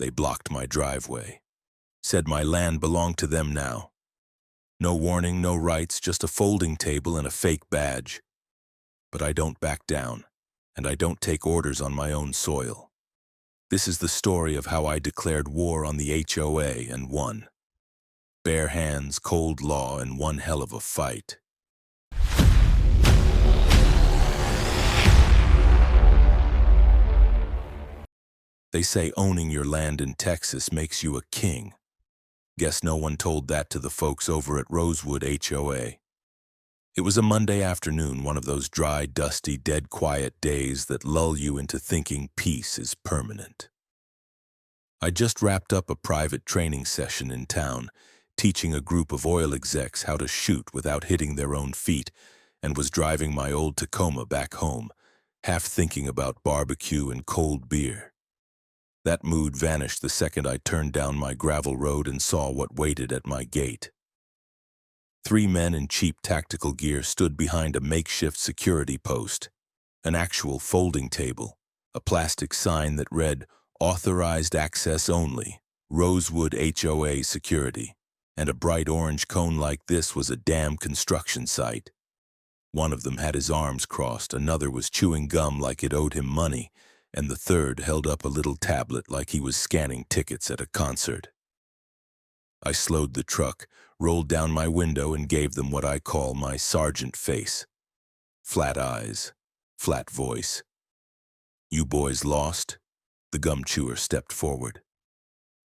They blocked my driveway. Said my land belonged to them now. No warning, no rights, just a folding table and a fake badge. But I don't back down, and I don't take orders on my own soil. This is the story of how I declared war on the HOA and won. Bare hands, cold law, and one hell of a fight. They say owning your land in Texas makes you a king. Guess no one told that to the folks over at Rosewood HOA. It was a Monday afternoon, one of those dry, dusty, dead quiet days that lull you into thinking peace is permanent. I just wrapped up a private training session in town, teaching a group of oil execs how to shoot without hitting their own feet, and was driving my old Tacoma back home, half thinking about barbecue and cold beer. That mood vanished the second I turned down my gravel road and saw what waited at my gate. 3 men in cheap tactical gear stood behind a makeshift security post, an actual folding table, a plastic sign that read, "Authorized access only, Rosewood HOA security," and a bright orange cone like this was a damn construction site. One of them had his arms crossed, another was chewing gum like it owed him money, and the third held up a little tablet like he was scanning tickets at a concert. I slowed the truck, rolled down my window, and gave them what I call my sergeant face. Flat eyes, flat voice. "You boys lost?" The gum chewer stepped forward.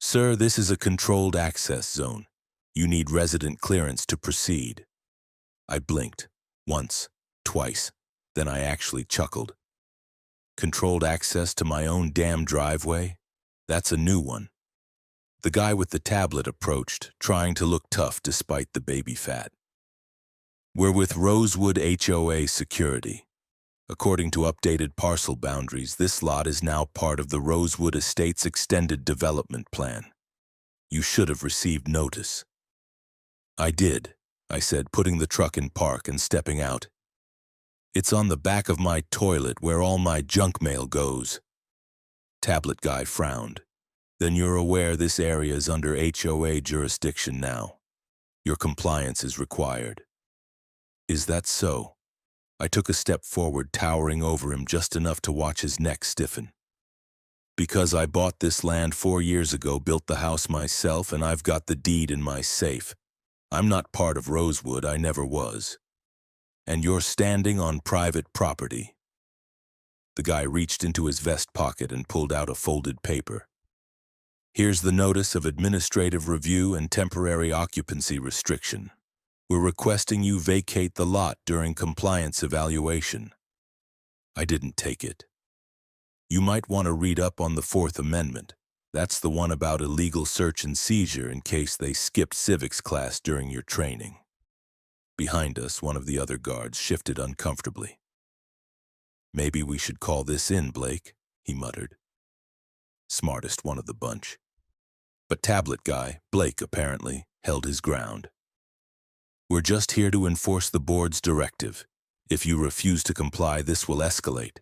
"Sir, this is a controlled access zone. You need resident clearance to proceed." I blinked, once, twice, then I actually chuckled. Controlled access to my own damn driveway? That's a new one. The guy with the tablet approached, trying to look tough despite the baby fat. "We're with Rosewood HOA security. According to updated parcel boundaries, this lot is now part of the Rosewood Estates Extended Development Plan. You should have received notice." "I did," I said, putting the truck in park and stepping out. "It's on the back of my toilet where all my junk mail goes." Tablet guy frowned. "Then you're aware this area is under HOA jurisdiction now. Your compliance is required." "Is that so?" I took a step forward, towering over him just enough to watch his neck stiffen. "Because I bought this land 4 years ago, built the house myself, and I've got the deed in my safe. I'm not part of Rosewood, I never was. And you're standing on private property." The guy reached into his vest pocket and pulled out a folded paper. "Here's the notice of administrative review and temporary occupancy restriction. We're requesting you vacate the lot during compliance evaluation." I didn't take it. "You might want to read up on the 4th Amendment. That's the one about illegal search and seizure in case they skipped civics class during your training." Behind us, one of the other guards shifted uncomfortably. "Maybe we should call this in, Blake," he muttered. Smartest one of the bunch. But tablet guy, Blake apparently, held his ground. "We're just here to enforce the board's directive. If you refuse to comply, this will escalate."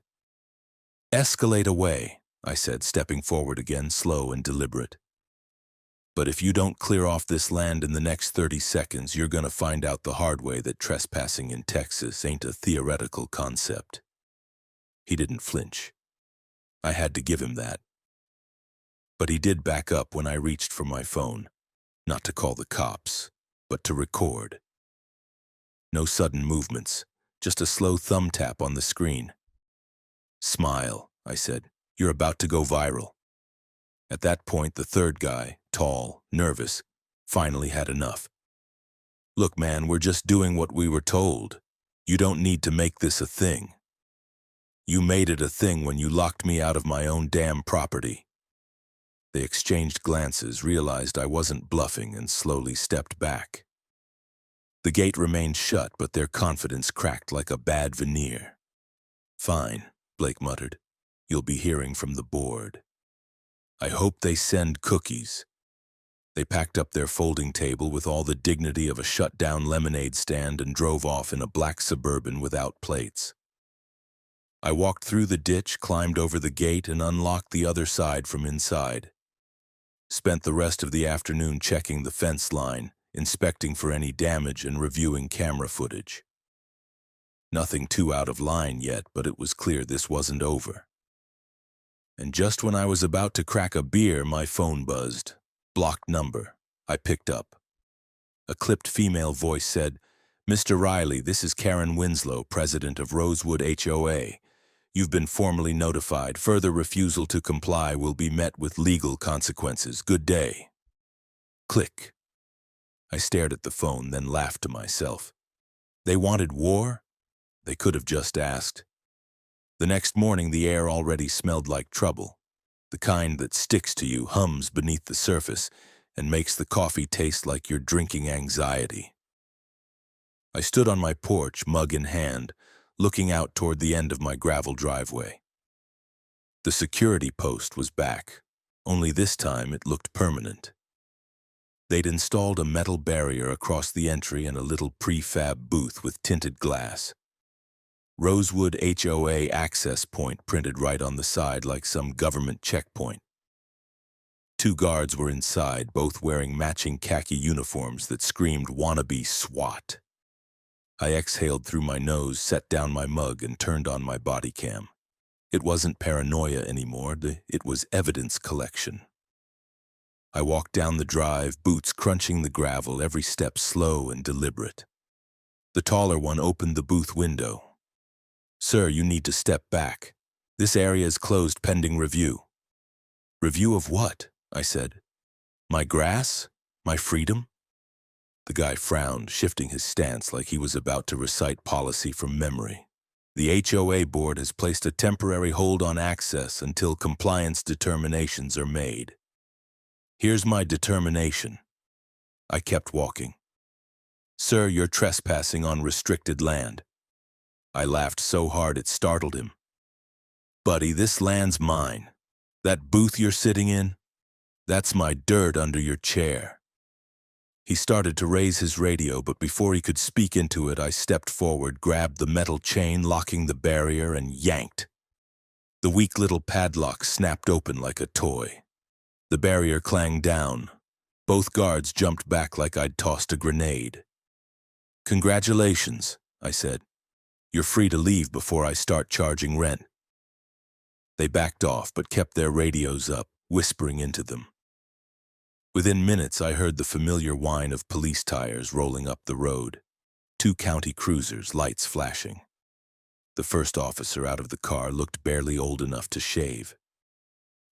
"Escalate away," I said, stepping forward again, slow and deliberate. "But if you don't clear off this land in the next 30 seconds, you're gonna find out the hard way that trespassing in Texas ain't a theoretical concept." He didn't flinch. I had to give him that. But he did back up when I reached for my phone, not to call the cops, but to record. No sudden movements, just a slow thumb tap on the screen. "Smile," I said. "You're about to go viral." At that point, the third guy, tall, nervous, finally had enough. "Look, man, we're just doing what we were told. You don't need to make this a thing. You made it a thing when you locked me out of my own damn property." They exchanged glances, realized I wasn't bluffing, and slowly stepped back. The gate remained shut, but their confidence cracked like a bad veneer. "Fine," Blake muttered. "You'll be hearing from the board. I hope they send cookies." They packed up their folding table with all the dignity of a shut-down lemonade stand and drove off in a black Suburban without plates. I walked through the ditch, climbed over the gate, and unlocked the other side from inside. Spent the rest of the afternoon checking the fence line, inspecting for any damage and reviewing camera footage. Nothing too out of line yet, but it was clear this wasn't over. And just when I was about to crack a beer, my phone buzzed. Blocked number. I picked up. A clipped female voice said, "Mr. Riley, this is Karen Winslow, president of Rosewood HOA. You've been formally notified. Further refusal to comply will be met with legal consequences. Good day." Click. I stared at the phone, then laughed to myself. They wanted war? They could have just asked. The next morning, the air already smelled like trouble. The kind that sticks to you, hums beneath the surface, and makes the coffee taste like you're drinking anxiety. I stood on my porch, mug in hand, looking out toward the end of my gravel driveway. The security post was back, only this time it looked permanent. They'd installed a metal barrier across the entry and a little prefab booth with tinted glass. Rosewood HOA access point printed right on the side like some government checkpoint. 2 guards were inside, both wearing matching khaki uniforms that screamed wannabe SWAT. I exhaled through my nose, set down my mug, and turned on my body cam. It wasn't paranoia anymore, it was evidence collection. I walked down the drive, boots crunching the gravel, every step slow and deliberate. The taller one opened the booth window. "Sir, you need to step back. This area is closed pending review." "Review of what?" I said. "My grass? My freedom?" The guy frowned, shifting his stance like he was about to recite policy from memory. "The HOA board has placed a temporary hold on access until compliance determinations are made." "Here's my determination." I kept walking. "Sir, you're trespassing on restricted land." I laughed so hard it startled him. "Buddy, this land's mine. That booth you're sitting in, that's my dirt under your chair." He started to raise his radio, but before he could speak into it, I stepped forward, grabbed the metal chain locking the barrier, and yanked. The weak little padlock snapped open like a toy. The barrier clanged down. Both guards jumped back like I'd tossed a grenade. "Congratulations," I said. "You're free to leave before I start charging rent." They backed off, but kept their radios up, whispering into them. Within minutes, I heard the familiar whine of police tires rolling up the road. 2 county cruisers, lights flashing. The first officer out of the car looked barely old enough to shave.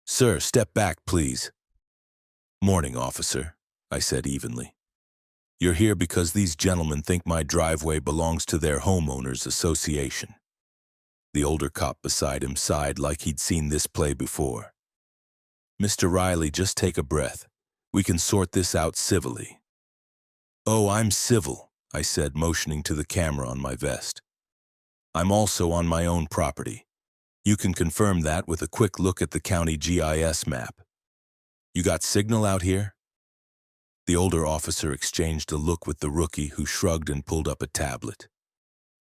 "Sir, step back, please." "Morning, officer," I said evenly. "You're here because these gentlemen think my driveway belongs to their homeowners association." The older cop beside him sighed like he'd seen this play before. "Mr. Riley, just take a breath. We can sort this out civilly." "Oh, I'm civil," I said, motioning to the camera on my vest. "I'm also on my own property. You can confirm that with a quick look at the county GIS map. You got signal out here?" The older officer exchanged a look with the rookie, who shrugged and pulled up a tablet.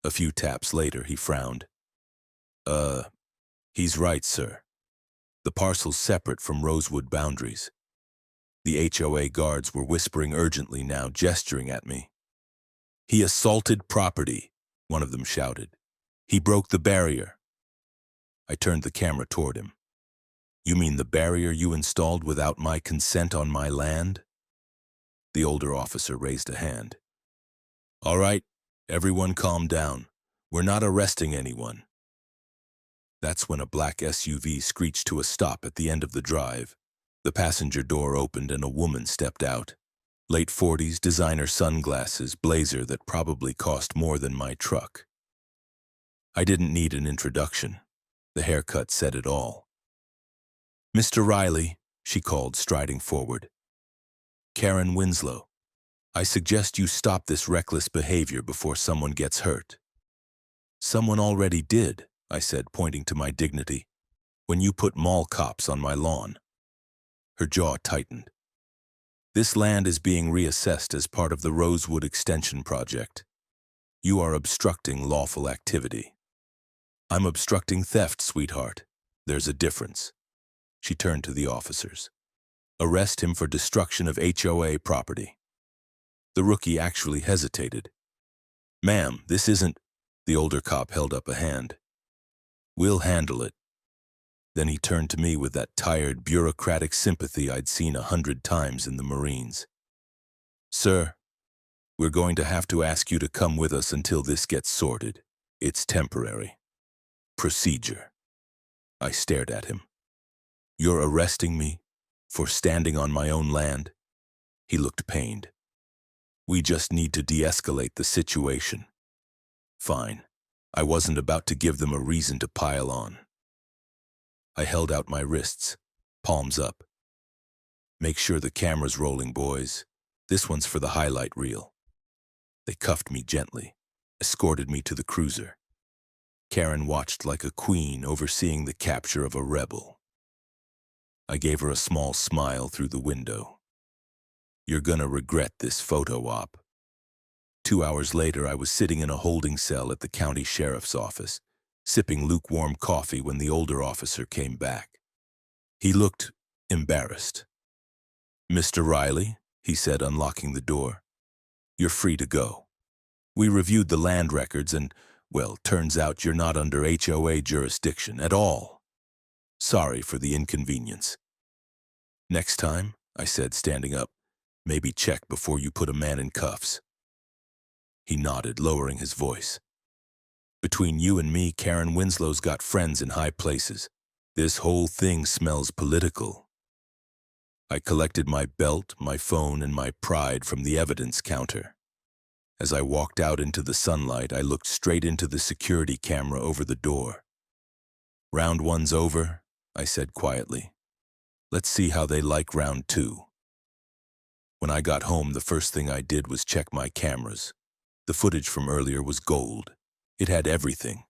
A few taps later, he frowned. He's right, sir. The parcel's separate from Rosewood boundaries." The HOA guards were whispering urgently now, gesturing at me. "He assaulted property," one of them shouted. "He broke the barrier." I turned the camera toward him. "You mean the barrier you installed without my consent on my land?" The older officer raised a hand. "All right, everyone calm down. We're not arresting anyone." That's when a black SUV screeched to a stop at the end of the drive. The passenger door opened and a woman stepped out. Late 40s, designer sunglasses, blazer that probably cost more than my truck. I didn't need an introduction. The haircut said it all. "Mr. Riley," she called, striding forward. "Karen Winslow, I suggest you stop this reckless behavior before someone gets hurt." "Someone already did," I said, pointing to my dignity, "when you put mall cops on my lawn." Her jaw tightened. "This land is being reassessed as part of the Rosewood Extension Project. You are obstructing lawful activity." "I'm obstructing theft, sweetheart. There's a difference." She turned to the officers. Arrest him for destruction of HOA property. The rookie actually hesitated. Ma'am, this isn't... The older cop held up a hand. We'll handle it. Then he turned to me with that tired, bureaucratic sympathy I'd seen 100 times in the Marines. Sir, we're going to have to ask you to come with us until this gets sorted. It's temporary. Procedure. I stared at him. You're arresting me for standing on my own land? He looked pained. We just need to de-escalate the situation. Fine. I wasn't about to give them a reason to pile on. I held out my wrists, palms up. Make sure the camera's rolling, boys. This one's for the highlight reel. They cuffed me gently, escorted me to the cruiser. Karen watched like a queen overseeing the capture of a rebel. I gave her a small smile through the window. You're gonna regret this photo op. 2 hours later, I was sitting in a holding cell at the county sheriff's office, sipping lukewarm coffee when the older officer came back. He looked embarrassed. Mr. Riley, he said, unlocking the door, you're free to go. We reviewed the land records and, well, turns out you're not under HOA jurisdiction at all. Sorry for the inconvenience. Next time, I said, standing up, maybe check before you put a man in cuffs. He nodded, lowering his voice. Between you and me, Karen Winslow's got friends in high places. This whole thing smells political. I collected my belt, my phone, and my pride from the evidence counter. As I walked out into the sunlight, I looked straight into the security camera over the door. Round one's over, I said quietly. Let's see how they like round two. When I got home, the first thing I did was check my cameras. The footage from earlier was gold. It had everything.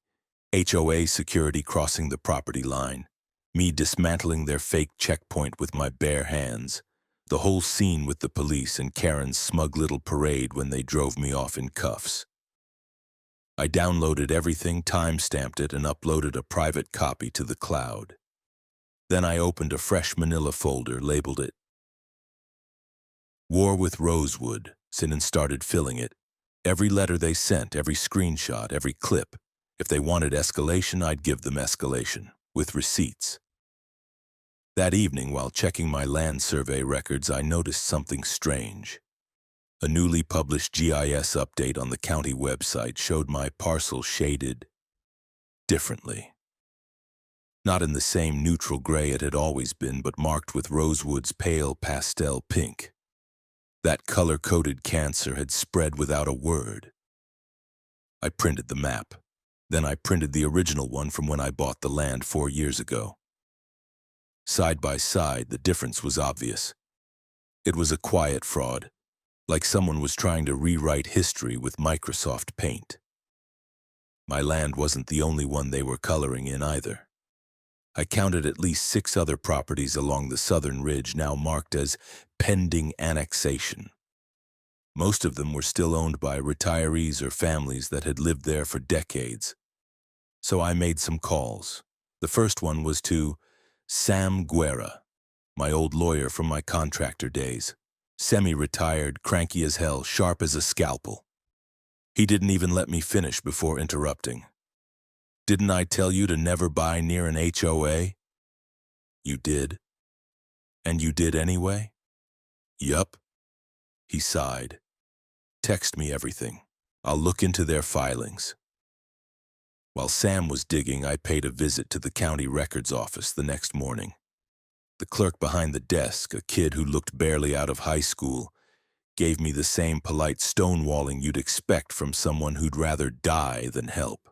HOA security crossing the property line, me dismantling their fake checkpoint with my bare hands, the whole scene with the police and Karen's smug little parade when they drove me off in cuffs. I downloaded everything, time-stamped it, and uploaded a private copy to the cloud. Then I opened a fresh manila folder, labeled it War with Rosewood, and started filling it. Every letter they sent, every screenshot, every clip. If they wanted escalation, I'd give them escalation, with receipts. That evening, while checking my land survey records, I noticed something strange. A newly published GIS update on the county website showed my parcel shaded differently. Not in the same neutral gray it had always been, but marked with Rosewood's pale pastel pink. That color-coded cancer had spread without a word. I printed the map. Then I printed the original one from when I bought the land 4 years ago. Side by side, the difference was obvious. It was a quiet fraud, like someone was trying to rewrite history with Microsoft Paint. My land wasn't the only one they were coloring in either. I counted at least 6 other properties along the southern ridge now marked as pending annexation. Most of them were still owned by retirees or families that had lived there for decades. So I made some calls. The first one was to Sam Guerra, my old lawyer from my contractor days. Semi-retired, cranky as hell, sharp as a scalpel. He didn't even let me finish before interrupting. Didn't I tell you to never buy near an HOA? You did. And you did anyway? Yup. He sighed. Text me everything. I'll look into their filings. While Sam was digging, I paid a visit to the county records office the next morning. The clerk behind the desk, a kid who looked barely out of high school, gave me the same polite stonewalling you'd expect from someone who'd rather die than help.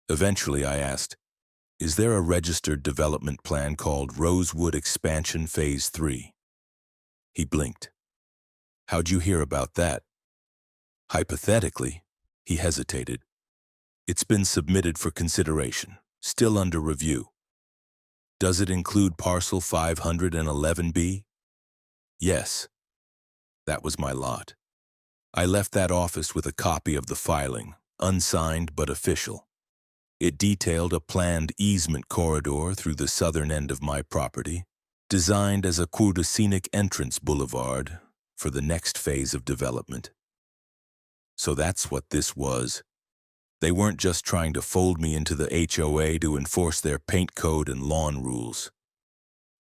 Eventually, I asked, is there a registered development plan called Rosewood Expansion Phase 3? He blinked. How'd you hear about that? Hypothetically, he hesitated. It's been submitted for consideration, still under review. Does it include parcel 511B? Yes. That was my lot. I left that office with a copy of the filing, unsigned but official. It detailed a planned easement corridor through the southern end of my property, designed as a scenic entrance boulevard for the next phase of development. So that's what this was. They weren't just trying to fold me into the HOA to enforce their paint code and lawn rules.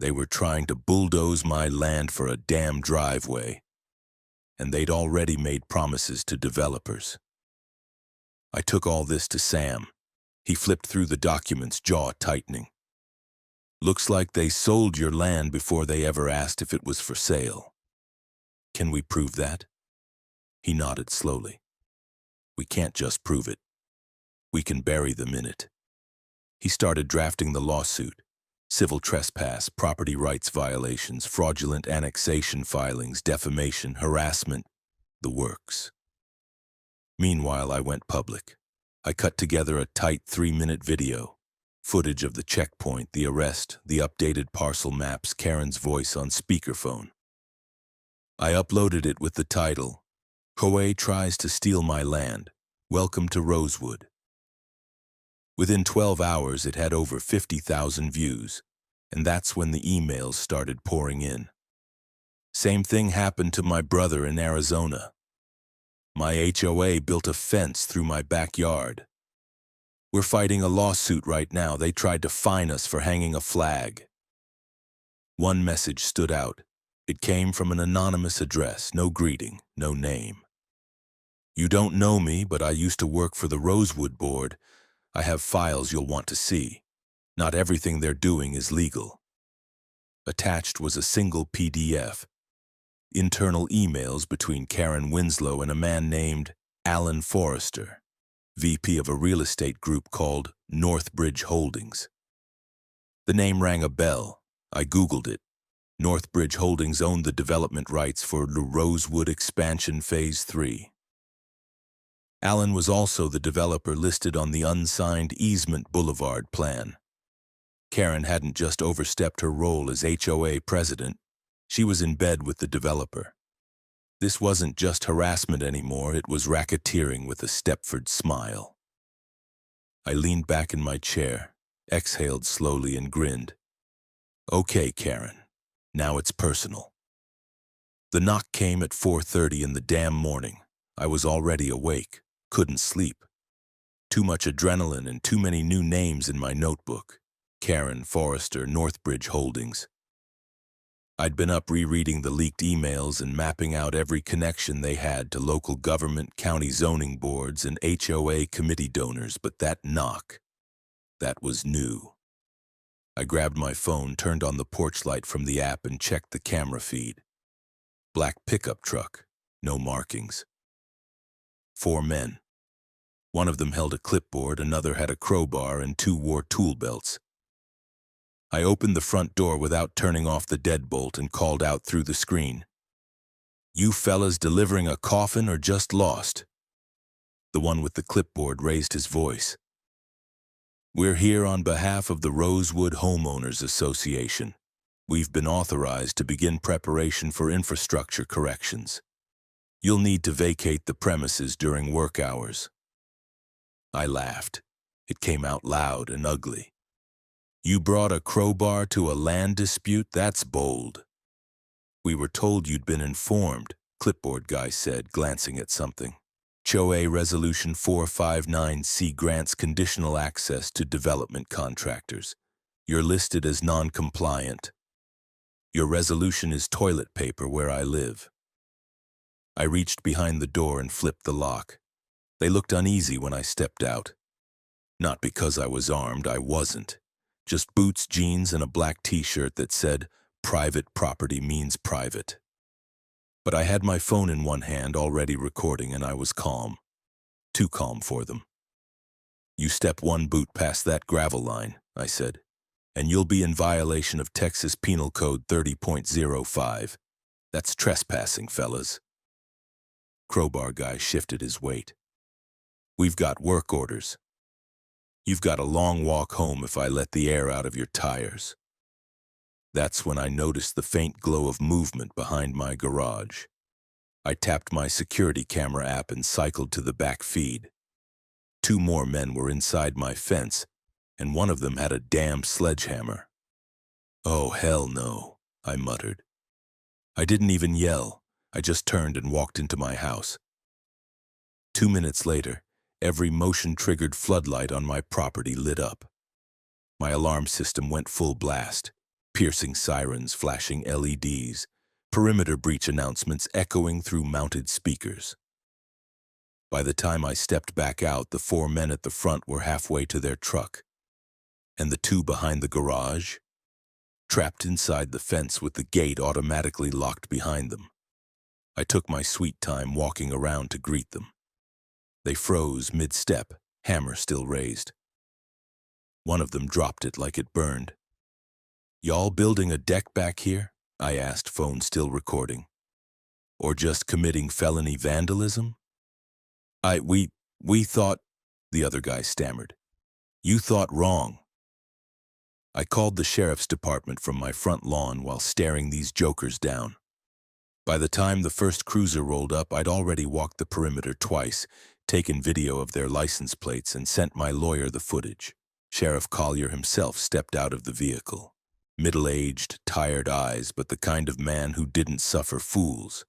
They were trying to bulldoze my land for a damn driveway, and they'd already made promises to developers. I took all this to Sam. He flipped through the documents, jaw tightening. Looks like they sold your land before they ever asked if it was for sale. Can we prove that? He nodded slowly. We can't just prove it. We can bury them in it. He started drafting the lawsuit. Civil trespass, property rights violations, fraudulent annexation filings, defamation, harassment, the works. Meanwhile, I went public. I cut together a tight 3-minute video. Footage of the checkpoint, the arrest, the updated parcel maps, Karen's voice on speakerphone. I uploaded it with the title, HOA tries to steal my land. Welcome to Rosewood. Within 12 hours, it had over 50,000 views, and that's when the emails started pouring in. Same thing happened to my brother in Arizona. My HOA built a fence through my backyard. We're fighting a lawsuit right now. They tried to fine us for hanging a flag. One message stood out. It came from an anonymous address, no greeting, no name. You don't know me, but I used to work for the Rosewood Board. I have files you'll want to see. Not everything they're doing is legal. Attached was a single PDF. Internal emails between Karen Winslow and a man named Alan Forrester, VP of a real estate group called Northbridge Holdings. The name rang a bell. I Googled it. Northbridge Holdings owned the development rights for the Rosewood Expansion Phase 3. Alan was also the developer listed on the unsigned Easement Boulevard plan. Karen hadn't just overstepped her role as HOA president. She was in bed with the developer. This wasn't just harassment anymore, it was racketeering with a Stepford smile. I leaned back in my chair, exhaled slowly and grinned. Okay, Karen, now it's personal. The knock came at 4:30 in the damn morning. I was already awake, couldn't sleep. Too much adrenaline and too many new names in my notebook. Karen, Forrester, Northbridge Holdings. I'd been up rereading the leaked emails and mapping out every connection they had to local government, county zoning boards, and HOA committee donors, but that knock, that was new. I grabbed my phone, turned on the porch light from the app, and checked the camera feed. Black pickup truck, no markings. 4 men. One of them held a clipboard, another had a crowbar, and 2 wore tool belts. I opened the front door without turning off the deadbolt and called out through the screen. You fellas delivering a coffin or just lost? The one with the clipboard raised his voice. We're here on behalf of the Rosewood Homeowners Association. We've been authorized to begin preparation for infrastructure corrections. You'll need to vacate the premises during work hours. I laughed. It came out loud and ugly. You brought a crowbar to a land dispute? That's bold. We were told you'd been informed, clipboard guy said, glancing at something. HOA Resolution 459C grants conditional access to development contractors. You're listed as non-compliant. Your resolution is toilet paper where I live. I reached behind the door and flipped the lock. They looked uneasy when I stepped out. Not because I was armed, I wasn't. Just boots, jeans, and a black t-shirt that said, "Private property means private." But I had my phone in one hand, already recording, and I was calm. Too calm for them. You step 1 boot past that gravel line, I said, and you'll be in violation of Texas Penal Code 30.05. That's trespassing, fellas. Crowbar guy shifted his weight. We've got work orders. You've got a long walk home if I let the air out of your tires. That's when I noticed the faint glow of movement behind my garage. I tapped my security camera app and cycled to the back feed. 2 more men were inside my fence, and one of them had a damn sledgehammer. Oh, hell no. I muttered. I didn't even yell. I just turned and walked into my house. 2 minutes later, every motion-triggered floodlight on my property lit up. My alarm system went full blast, piercing sirens flashing LEDs, perimeter breach announcements echoing through mounted speakers. By the time I stepped back out, the 4 men at the front were halfway to their truck, and the 2 behind the garage, trapped inside the fence with the gate automatically locked behind them. I took my sweet time walking around to greet them. They froze mid-step, hammer still raised. One of them dropped it like it burned. "Y'all building a deck back here?" I asked, phone still recording. "Or just committing felony vandalism?" We thought," the other guy stammered. "You thought wrong." I called the sheriff's department from my front lawn while staring these jokers down. By the time the first cruiser rolled up, I'd already walked the perimeter twice, taken video of their license plates, and sent my lawyer the footage. Sheriff Collier himself stepped out of the vehicle. Middle-aged, tired eyes, but the kind of man who didn't suffer fools.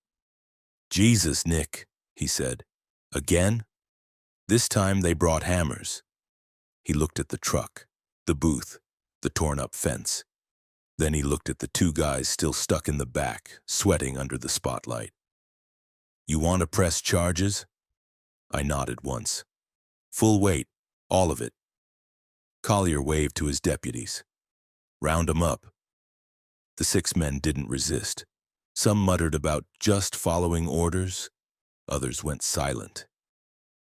"Jesus, Nick," he said. "Again?" This time they brought hammers. He looked at the truck, the booth, the torn-up fence. Then he looked at the 2 guys still stuck in the back, sweating under the spotlight. "You want to press charges?" I nodded once. "Full weight, all of it." Collier waved to his deputies. "Round 'em up." The 6 men didn't resist. Some muttered about just following orders. Others went silent.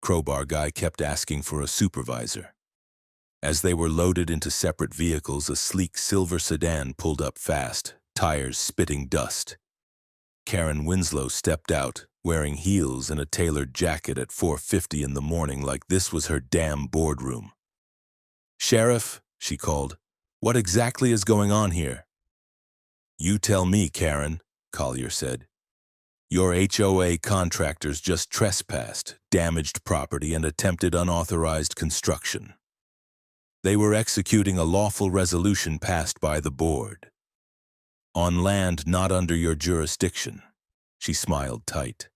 Crowbar guy kept asking for a supervisor. As they were loaded into separate vehicles, a sleek silver sedan pulled up fast, tires spitting dust. Karen Winslow stepped out, wearing heels and a tailored jacket at 4:50 in the morning like this was her damn boardroom. "Sheriff," she called, "what exactly is going on here?" "You tell me, Karen," Collier said. "Your HOA contractors just trespassed, damaged property, and attempted unauthorized construction. They were executing a lawful resolution passed by the board. On land not under your jurisdiction." She smiled tight.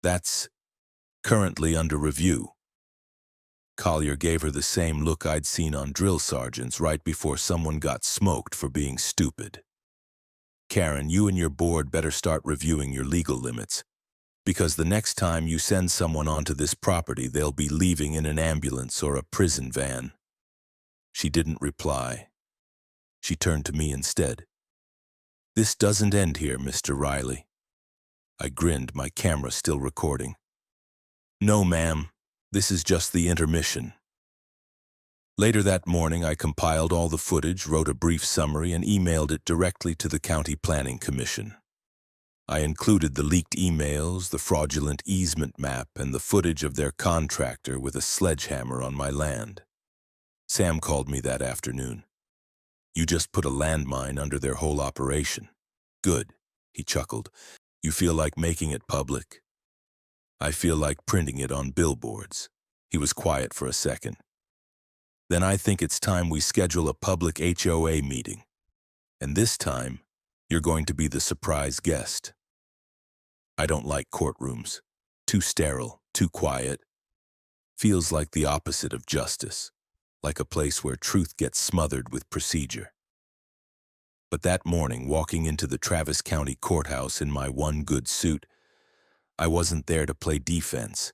"That's currently under review." Collier gave her the same look I'd seen on drill sergeants right before someone got smoked for being stupid. "Karen, you and your board better start reviewing your legal limits, because the next time you send someone onto this property, they'll be leaving in an ambulance or a prison van." She didn't reply. She turned to me instead. "This doesn't end here, Mr. Riley." I grinned, my camera still recording. "No, ma'am. This is just the intermission." Later that morning, I compiled all the footage, wrote a brief summary, and emailed it directly to the County Planning Commission. I included the leaked emails, the fraudulent easement map, and the footage of their contractor with a sledgehammer on my land. Sam called me that afternoon. "You just put a landmine under their whole operation." "Good," he chuckled. "You feel like making it public?" "I feel like printing it on billboards." He was quiet for a second. "Then I think it's time we schedule a public HOA meeting. And this time, you're going to be the surprise guest." I don't like courtrooms. Too sterile, too quiet. Feels like the opposite of justice, like a place where truth gets smothered with procedure. But that morning, walking into the Travis County Courthouse in my one good suit, I wasn't there to play defense.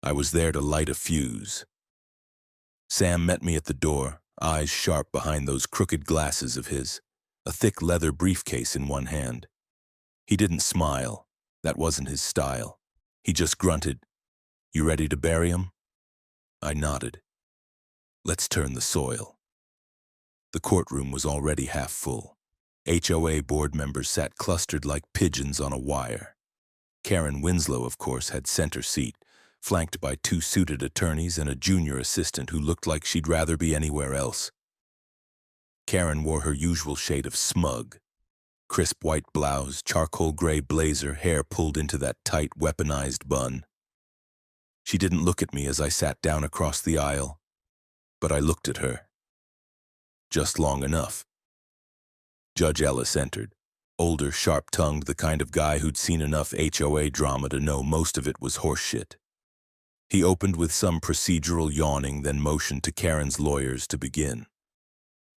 I was there to light a fuse. Sam met me at the door, eyes sharp behind those crooked glasses of his, a thick leather briefcase in one hand. He didn't smile. That wasn't his style. He just grunted, "You ready to bury him?" I nodded. "Let's turn the soil." The courtroom was already half full. HOA board members sat clustered like pigeons on a wire. Karen Winslow, of course, had center seat, flanked by 2 suited attorneys and a junior assistant who looked like she'd rather be anywhere else. Karen wore her usual shade of smug. Crisp white blouse, charcoal gray blazer, hair pulled into that tight, weaponized bun. She didn't look at me as I sat down across the aisle, but I looked at her. Just long enough. Judge Ellis entered. Older, sharp-tongued, the kind of guy who'd seen enough HOA drama to know most of it was horseshit. He opened with some procedural yawning, then motioned to Karen's lawyers to begin.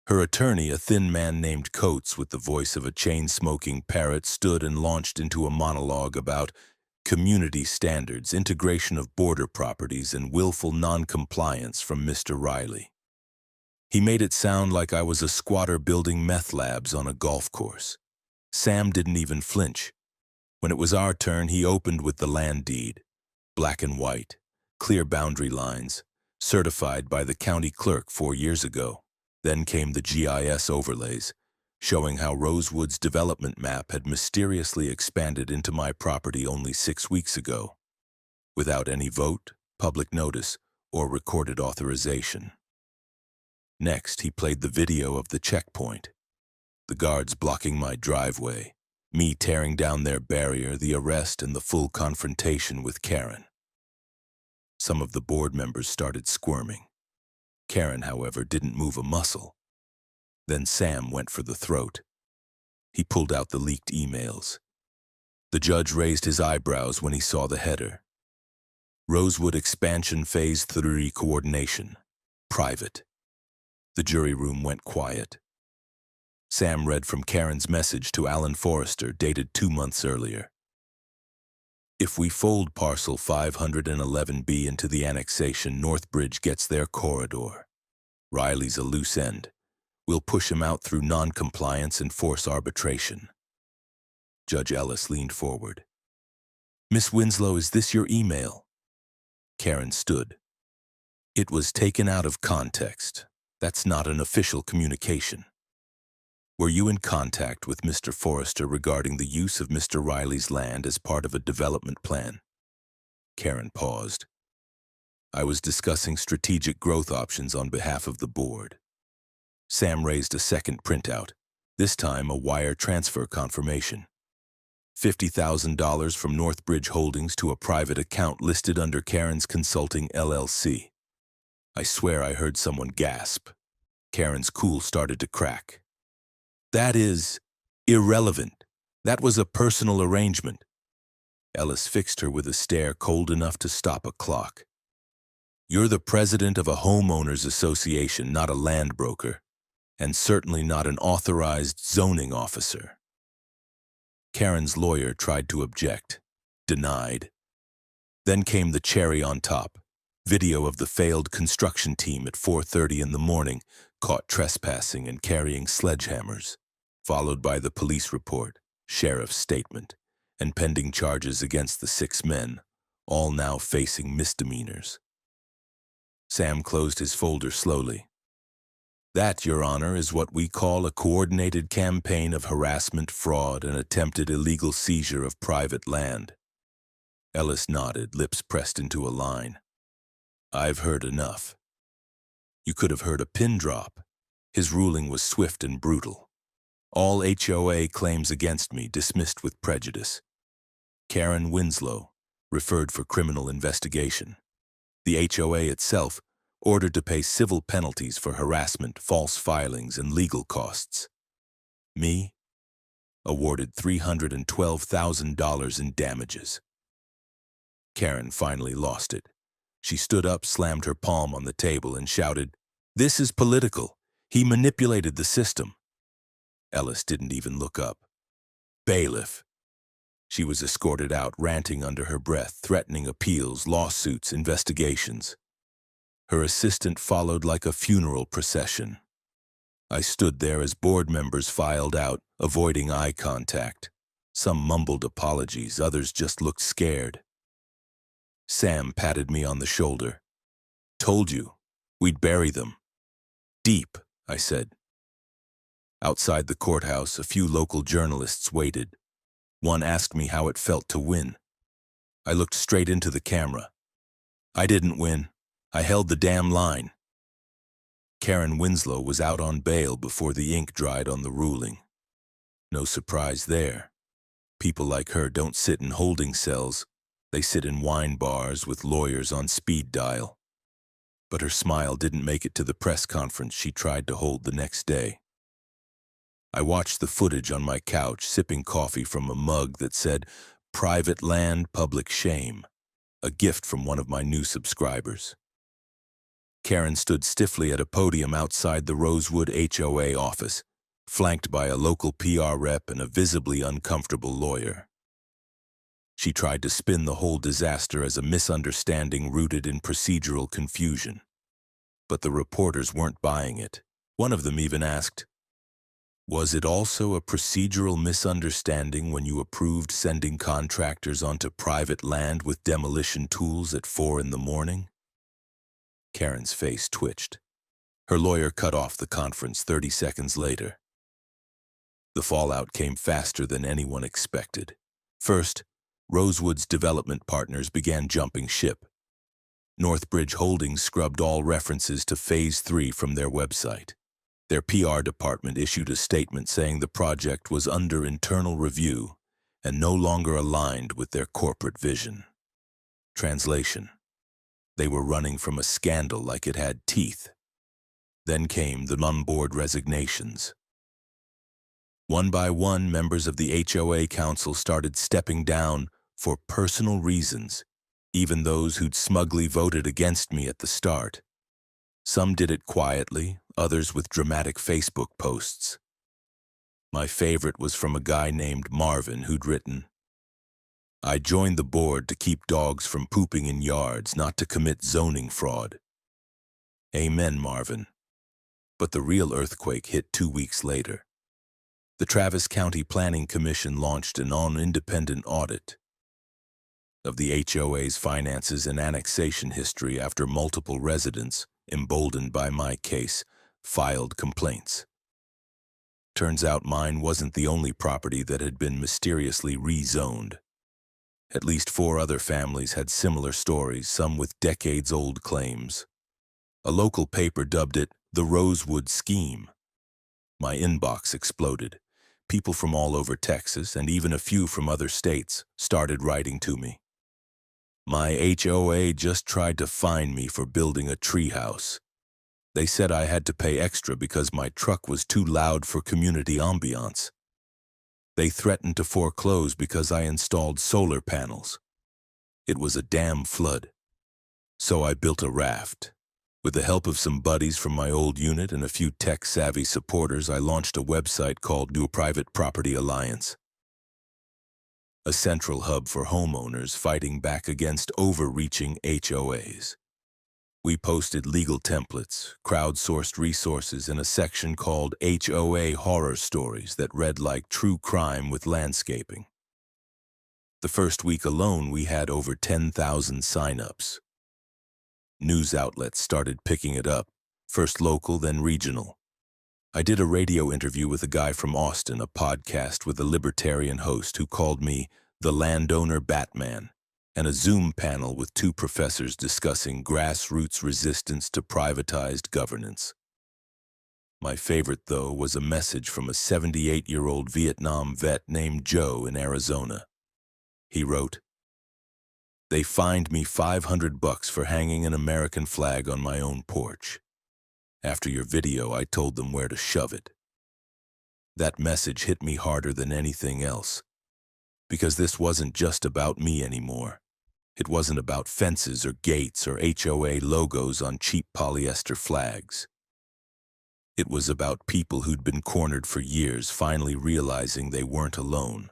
Her attorney, a thin man named Coates with the voice of a chain-smoking parrot, stood and launched into a monologue about community standards, integration of border properties, and willful non-compliance from Mr. Riley. He made it sound like I was a squatter building meth labs on a golf course. Sam didn't even flinch. When it was our turn, he opened with the land deed. Black and white, clear boundary lines, certified by the county clerk 4 years ago. Then came the GIS overlays, showing how Rosewood's development map had mysteriously expanded into my property only 6 weeks ago, without any vote, public notice, or recorded authorization. Next, he played the video of the checkpoint. The guards blocking my driveway, me tearing down their barrier, the arrest, and the full confrontation with Karen. Some of the board members started squirming. Karen, however, didn't move a muscle. Then Sam went for the throat. He pulled out the leaked emails. The judge raised his eyebrows when he saw the header. Rosewood Expansion Phase 3 Coordination. Private. The jury room went quiet. Sam read from Karen's message to Alan Forrester, dated 2 months earlier. If we fold parcel 511B into the annexation, Northbridge gets their corridor. Riley's a loose end. We'll push him out through non-compliance and force arbitration. Judge Ellis leaned forward. Miss Winslow, is this your email? Karen stood. It was taken out of context. That's not an official communication. Were you in contact with Mr. Forrester regarding the use of Mr. Riley's land as part of a development plan? Karen paused. I was discussing strategic growth options on behalf of the board. Sam raised a second printout, this time a wire transfer confirmation. $50,000 from Northbridge Holdings to a private account listed under Karen's Consulting LLC. I swear I heard someone gasp. Karen's cool started to crack. That is irrelevant. That was a personal arrangement. Ellis fixed her with a stare cold enough to stop a clock. You're the president of a homeowners association, not a land broker, and certainly not an authorized zoning officer. Karen's lawyer tried to object, denied. Then came the cherry on top. Video of the failed construction team at 4:30 in the morning, caught trespassing and carrying sledgehammers, followed by the police report, sheriff's statement, and pending charges against the 6 men, all now facing misdemeanors. Sam closed his folder slowly. That, Your Honor, is what we call a coordinated campaign of harassment, fraud, and attempted illegal seizure of private land. Ellis nodded, lips pressed into a line. I've heard enough. You could have heard a pin drop. His ruling was swift and brutal. All HOA claims against me dismissed with prejudice. Karen Winslow, referred for criminal investigation. The HOA itself, ordered to pay civil penalties for harassment, false filings, and legal costs. Me, awarded $312,000 in damages. Karen finally lost it. She stood up, slammed her palm on the table, and shouted, "This is political. He manipulated the system." Ellis didn't even look up. Bailiff. She was escorted out, ranting under her breath, threatening appeals, lawsuits, investigations. Her assistant followed like a funeral procession. I stood there as board members filed out, avoiding eye contact. Some mumbled apologies, others just looked scared. Sam patted me on the shoulder. Told you, we'd bury them. Deep, I said. Outside the courthouse, a few local journalists waited. One asked me how it felt to win. I looked straight into the camera. I didn't win. I held the damn line. Karen Winslow was out on bail before the ink dried on the ruling. No surprise there. People like her don't sit in holding cells. They sit in wine bars with lawyers on speed dial. But her smile didn't make it to the press conference she tried to hold the next day. I watched the footage on my couch, sipping coffee from a mug that said, "Private land, public shame," a gift from one of my new subscribers. Karen stood stiffly at a podium outside the Rosewood HOA office, flanked by a local PR rep and a visibly uncomfortable lawyer. She tried to spin the whole disaster as a misunderstanding rooted in procedural confusion. But the reporters weren't buying it. One of them even asked, "Was it also a procedural misunderstanding when you approved sending contractors onto private land with demolition tools at 4 in the morning?" Karen's face twitched. Her lawyer cut off the conference 30 seconds later. The fallout came faster than anyone expected. First, Rosewood's development partners began jumping ship. Northbridge Holdings scrubbed all references to Phase 3 from their website. Their PR department issued a statement saying the project was under internal review and no longer aligned with their corporate vision. Translation: they were running from a scandal like it had teeth. Then came the on-board resignations. One by one, members of the HOA Council started stepping down for personal reasons, even those who'd smugly voted against me at the start. Some did it quietly, others with dramatic Facebook posts. My favorite was from a guy named Marvin who'd written, "I joined the board to keep dogs from pooping in yards, not to commit zoning fraud." Amen, Marvin. But the real earthquake hit 2 weeks later. The Travis County Planning Commission launched an independent audit of the HOA's finances and annexation history after multiple residents, emboldened by my case, filed complaints. Turns out mine wasn't the only property that had been mysteriously rezoned. At least 4 other families had similar stories, some with decades-old claims. A local paper dubbed it the Rosewood Scheme. My inbox exploded. People from all over Texas, and even a few from other states, started writing to me. My HOA just tried to fine me for building a treehouse. They said I had to pay extra because my truck was too loud for community ambiance. They threatened to foreclose because I installed solar panels. It was a damn flood. So I built a raft. With the help of some buddies from my old unit and a few tech-savvy supporters, I launched a website called New Private Property Alliance, a central hub for homeowners fighting back against overreaching HOAs. We posted legal templates, crowdsourced resources, and a section called HOA Horror Stories that read like true crime with landscaping. The first week alone, we had over 10,000 signups. News outlets started picking it up, first local, then regional. I did a radio interview with a guy from Austin, a podcast with a libertarian host who called me the landowner Batman, and a Zoom panel with 2 professors discussing grassroots resistance to privatized governance. My favorite, though, was a message from a 78-year-old Vietnam vet named Joe in Arizona. He wrote, "They fined me $500 for hanging an American flag on my own porch. After your video, I told them where to shove it." That message hit me harder than anything else, because this wasn't just about me anymore. It wasn't about fences or gates or HOA logos on cheap polyester flags. It was about people who'd been cornered for years finally realizing they weren't alone.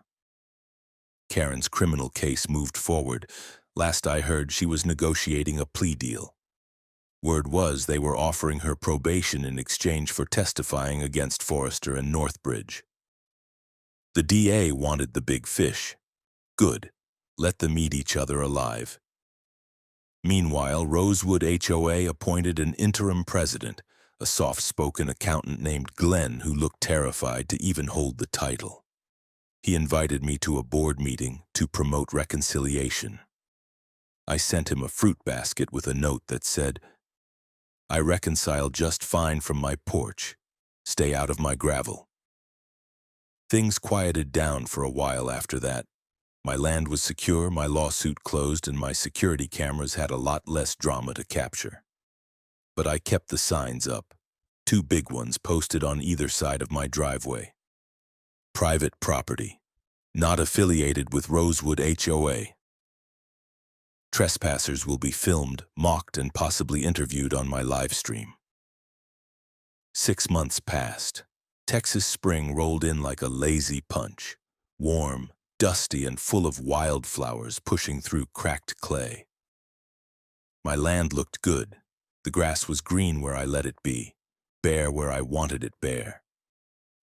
Karen's criminal case moved forward. Last I heard, she was negotiating a plea deal. Word was they were offering her probation in exchange for testifying against Forrester and Northbridge. The DA wanted the big fish. Good. Let them eat each other alive. Meanwhile, Rosewood HOA appointed an interim president, a soft-spoken accountant named Glenn who looked terrified to even hold the title. He invited me to a board meeting to promote reconciliation. I sent him a fruit basket with a note that said, "I reconcile just fine from my porch. Stay out of my gravel." Things quieted down for a while after that. My land was secure, my lawsuit closed, and my security cameras had a lot less drama to capture. But I kept the signs up, 2 big ones posted on either side of my driveway. Private property. Not affiliated with Rosewood HOA. Trespassers will be filmed, mocked, and possibly interviewed on my live stream. 6 months passed. Texas spring rolled in like a lazy punch. Warm, dusty, and full of wildflowers pushing through cracked clay. My land looked good. The grass was green where I let it be, bare where I wanted it bare.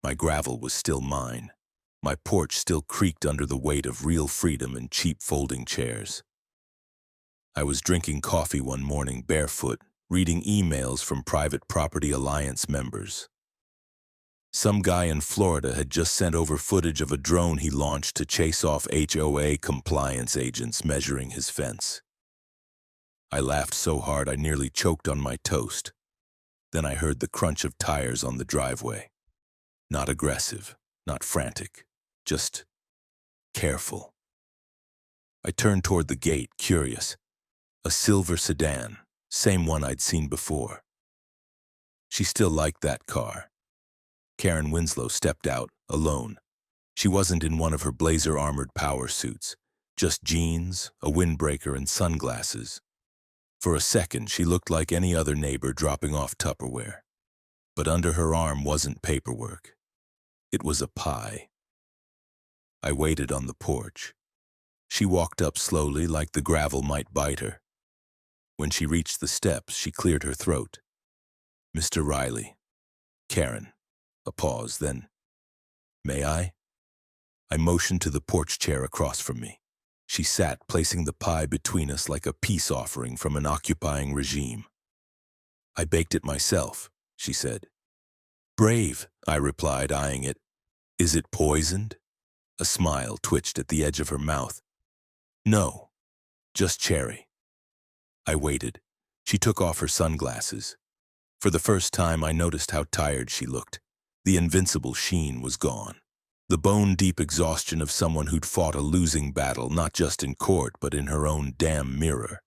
My gravel was still mine. My porch still creaked under the weight of real freedom and cheap folding chairs. I was drinking coffee one morning barefoot, reading emails from Private Property Alliance members. Some guy in Florida had just sent over footage of a drone he launched to chase off HOA compliance agents measuring his fence. I laughed so hard I nearly choked on my toast. Then I heard the crunch of tires on the driveway. Not aggressive, not frantic, just careful. I turned toward the gate, curious. A silver sedan, same one I'd seen before. She still liked that car. Karen Winslow stepped out, alone. She wasn't in one of her blazer-armored power suits, just jeans, a windbreaker, and sunglasses. For a second, she looked like any other neighbor dropping off Tupperware. But under her arm wasn't paperwork. It was a pie. I waited on the porch. She walked up slowly like the gravel might bite her. When she reached the steps, she cleared her throat. Mr. Riley. Karen. A pause, then, "May I?" I motioned to the porch chair across from me. She sat, placing the pie between us like a peace offering from an occupying regime. "I baked it myself," she said. "Brave," I replied, eyeing it. "Is it poisoned?" A smile twitched at the edge of her mouth. "No, just cherry." I waited. She took off her sunglasses. For the first time, I noticed how tired she looked. The invincible sheen was gone. The bone-deep exhaustion of someone who'd fought a losing battle, not just in court, but in her own damn mirror.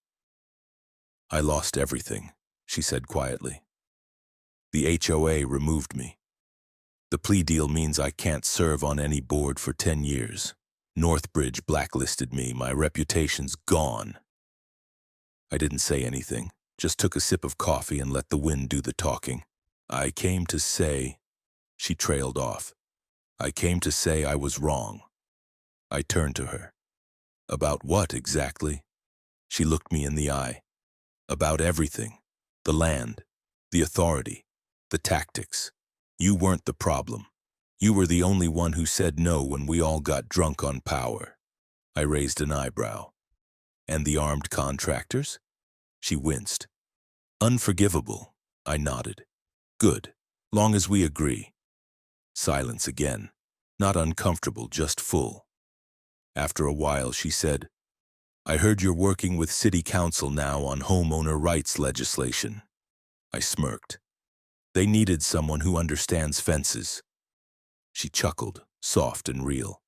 "I lost everything," she said quietly. "The HOA removed me. The plea deal means I can't serve on any board for 10 years. Northbridge blacklisted me. My reputation's gone." I didn't say anything, just took a sip of coffee and let the wind do the talking. "I came to say..." She trailed off. "I came to say I was wrong." I turned to her. "About what, exactly?" She looked me in the eye. "About everything. The land, the authority, the tactics. You weren't the problem. You were the only one who said no when we all got drunk on power." I raised an eyebrow. "And the armed contractors?" She winced. "Unforgivable," I nodded. "Good, long as we agree." Silence again. Not uncomfortable, just full. After a while, she said, "I heard you're working with City Council now on homeowner rights legislation." I smirked. "They needed someone who understands fences." She chuckled, soft and real.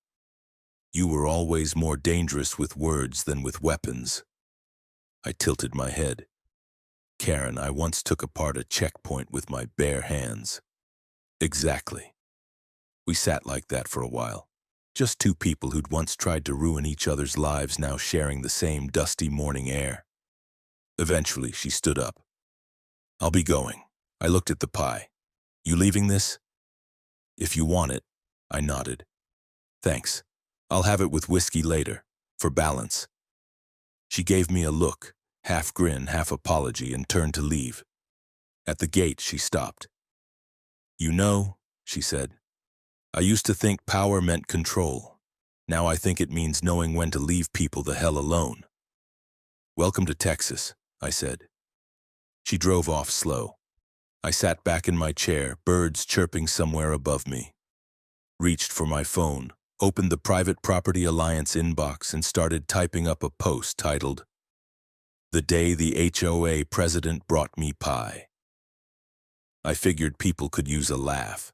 "You were always more dangerous with words than with weapons." I tilted my head. "Karen, I once took apart a checkpoint with my bare hands." "Exactly." We sat like that for a while. Just two people who'd once tried to ruin each other's lives, now sharing the same dusty morning air. Eventually, she stood up. "I'll be going." I looked at the pie. "You leaving this?" "If you want it." I nodded. "Thanks. I'll have it with whiskey later, for balance." She gave me a look, half grin, half apology, and turned to leave. At the gate, she stopped. "You know," she said, "I used to think power meant control. Now I think it means knowing when to leave people the hell alone." "Welcome to Texas," I said. She drove off slow. I sat back in my chair, birds chirping somewhere above me. Reached for my phone, opened the Private Property Alliance inbox, and started typing up a post titled, "The Day the HOA President Brought Me Pie." I figured people could use a laugh.